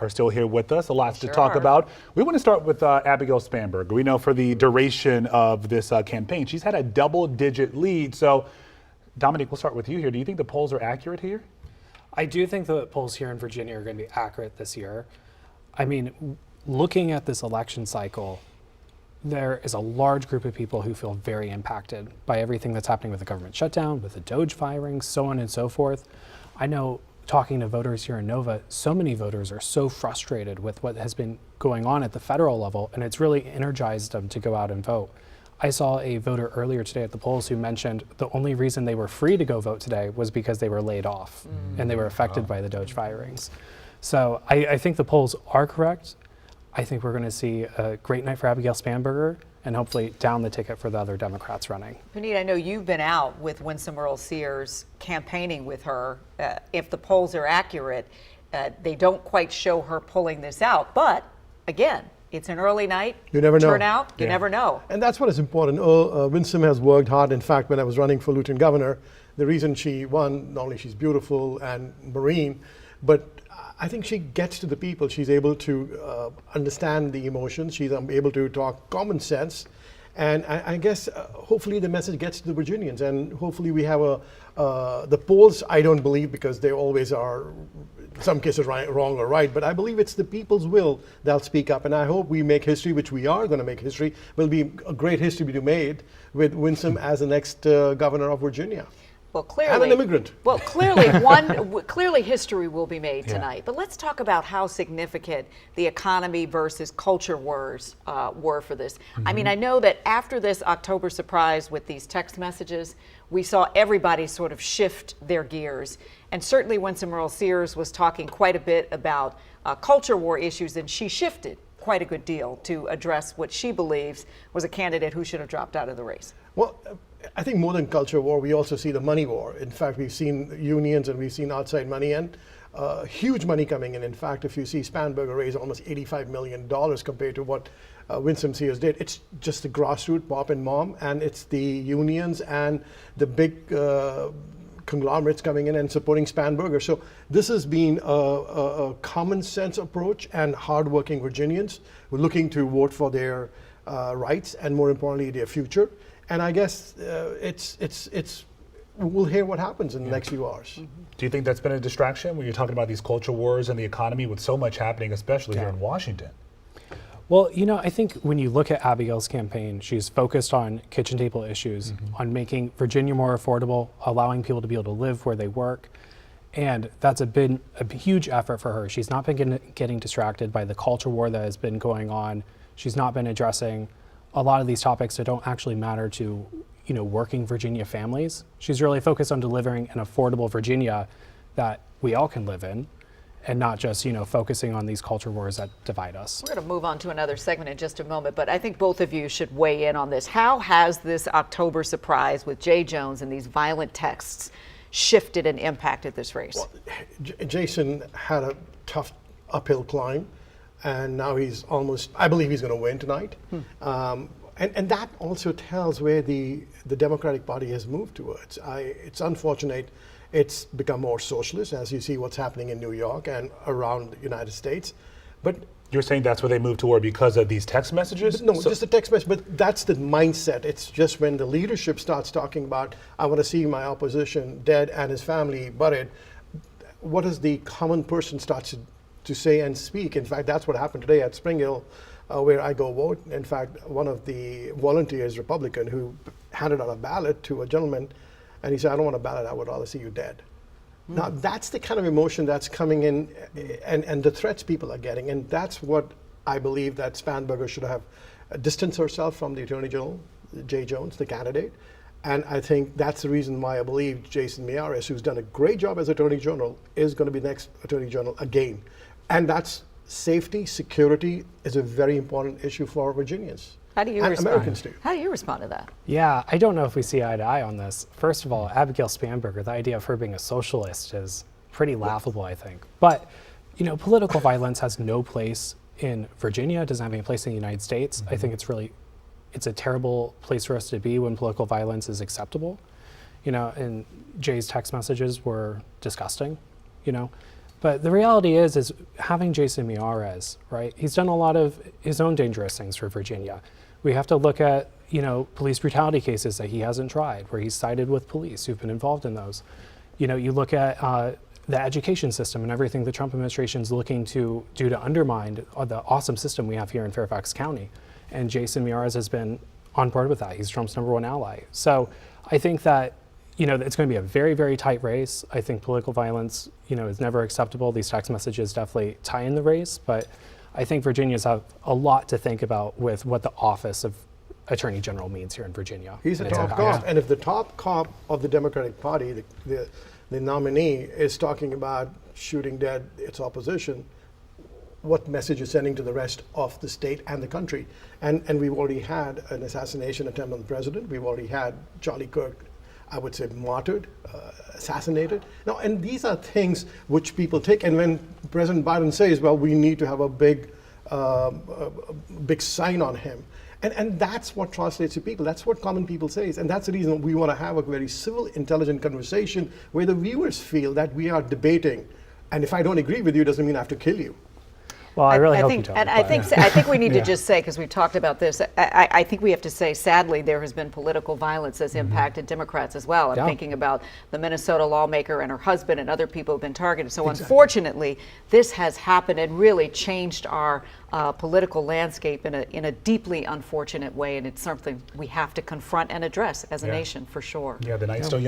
are still here with us. A lot to Sure talk are. about. We want to start with Abigail Spanberger. We know for the duration of this campaign, she's had a double-digit lead. So, Dominic, we'll start with you here. Do you think the polls are accurate here? I do think the polls here in Virginia are going to be accurate this year. I mean, looking at this election cycle, there is a large group of people who feel very impacted by everything that's happening with the government shutdown, with the Doge firings, so on and so forth. I know, talking to voters here in Nova, so many voters are so frustrated with what has been going on at the federal level, and it's really energized them to go out and vote. I saw a voter earlier today at the polls who mentioned the only reason they were free to go vote today was because they were laid off and they were affected by the Doge firings. So I think the polls are correct. I think we're going to see a great night for Abigail Spanberger and hopefully down the ticket for the other Democrats running. Puneet, I know you've been out with Winsome Earle-Sears campaigning with her. If the polls are accurate, they don't quite show her pulling this out. But again, it's an early night. You never know. Turnout, you never know. And that's what is important. Winsome has worked hard. In fact, when I was running for lieutenant governor, the reason she won, not only she's beautiful and Marine, but I think she gets to the people. She's able to understand the emotions. She's able to talk common sense. And I guess hopefully the message gets to the Virginians. And hopefully we have the polls, I don't believe, because they always are, in some cases, wrong or right. But I believe it's the people's will that'll speak up. And I hope we make history, which we are going to make history. Will be a great history to be made with Winsome as the next governor of Virginia. Well, clearly, I'm an immigrant. Well, clearly history will be made tonight. But let's talk about how significant the economy versus culture wars were for this. I mean, I know that after this October surprise with these text messages, we saw everybody sort of shift their gears. And certainly Winsome Earle-Sears was talking quite a bit about culture war issues, and she shifted quite a good deal to address what she believes was a candidate who should have dropped out of the race. Well, I think more than culture war, we also see the money war. In fact, we've seen unions and we've seen outside money and huge money coming in. In fact, if you see Spanberger raise almost $85 million compared to what Winsome Sears did, it's just the grassroots pop and mom, and it's the unions and the big conglomerates coming in and supporting Spanberger. So this has been a common sense approach, and hardworking Virginians who are looking to vote for their rights and, more importantly, their future. And I guess we'll hear what happens in the next few hours. Do you think that's been a distraction when you're talking about these culture wars and the economy with so much happening, especially here in Washington? Well, you know, I think when you look at Abigail's campaign, she's focused on kitchen table issues, on making Virginia more affordable, allowing people to be able to live where they work. And that's been a huge effort for her. She's not been getting distracted by the culture war that has been going on. She's not been addressing a lot of these topics that don't actually matter to, you know, working Virginia families. She's really focused on delivering an affordable Virginia that we all can live in, and not just, you know, focusing on these culture wars that divide us. We're going to move on to another segment in just a moment, but I think both of you should weigh in on this. How has this October surprise with Jay Jones and these violent texts shifted and impacted this race? Well, Jason had a tough uphill climb, and now he's almost, I believe he's going to win tonight. And that also tells where the Democratic Party has moved towards. It's unfortunate it's become more socialist, as you see what's happening in New York and around the United States. But You're saying that's where they moved toward because of these text messages? no, just the text message, but that's the mindset. It's just when the leadership starts talking about, I want to see my opposition dead and his family buried, what does the common person start to say and speak? In fact, that's what happened today at Spring Hill, where I go vote. In fact, one of the volunteers, Republican, who handed out a ballot to a gentleman, and he said, I don't want a ballot, I would rather see you dead. Now, that's the kind of emotion that's coming in, and the threats people are getting, and that's what I believe that Spanberger should have distanced herself from the Attorney General, Jay Jones, the candidate. And I think that's the reason why I believe Jason Miyares, who's done a great job as Attorney General, is going to be the next Attorney General again. And that's safety, security is a very important issue for Virginians. How do you and respond? Americans do. How do you respond to that? Yeah, I don't know if we see eye to eye on this. First of all, Abigail Spanberger, the idea of her being a socialist is pretty laughable, I think. But, you know, political violence has no place in Virginia, it doesn't have any place in the United States. I think it's a terrible place for us to be when political violence is acceptable. You know, and Jay's text messages were disgusting, you know. But the reality is having Jason Miyares, right? He's done a lot of his own dangerous things for Virginia. We have to look at, police brutality cases that he hasn't tried, where he's sided with police who've been involved in those. You look at the education system and everything the Trump administration is looking to do to undermine the awesome system we have here in Fairfax County. And Jason Miyares has been on board with that. He's Trump's #1 ally. So I think that it's going to be a very, very tight race. I think political violence, is never acceptable. These text messages definitely tie in the race, but I think Virginians have a lot to think about with what the office of Attorney General means here in Virginia. He's a And its top impact. cop, and if the top cop of the Democratic Party, the nominee, is talking about shooting dead its opposition, what message is sending to the rest of the state and the country? And we've already had an assassination attempt on the president. We've already had Charlie Kirk, I would say, martyred, assassinated. Now, and these are things which people take. And when President Biden says, well, we need to have a big sign on him. And that's what translates to people. That's what common people say. And that's the reason we want to have a very civil, intelligent conversation where the viewers feel that we are debating. And if I don't agree with you, doesn't mean I have to kill you. Well, I really hope you think, don't. and I but- think we need to just say, because we've talked about this, I think we have to say, sadly, there has been political violence that's impacted Democrats as well. I'm Yeah. thinking about the Minnesota lawmaker and her husband and other people who've been targeted. So unfortunately, this has happened and really changed our political landscape in a deeply unfortunate way, and it's something we have to confront and address as a Yeah. nation, for sure. Yeah, the night's still young.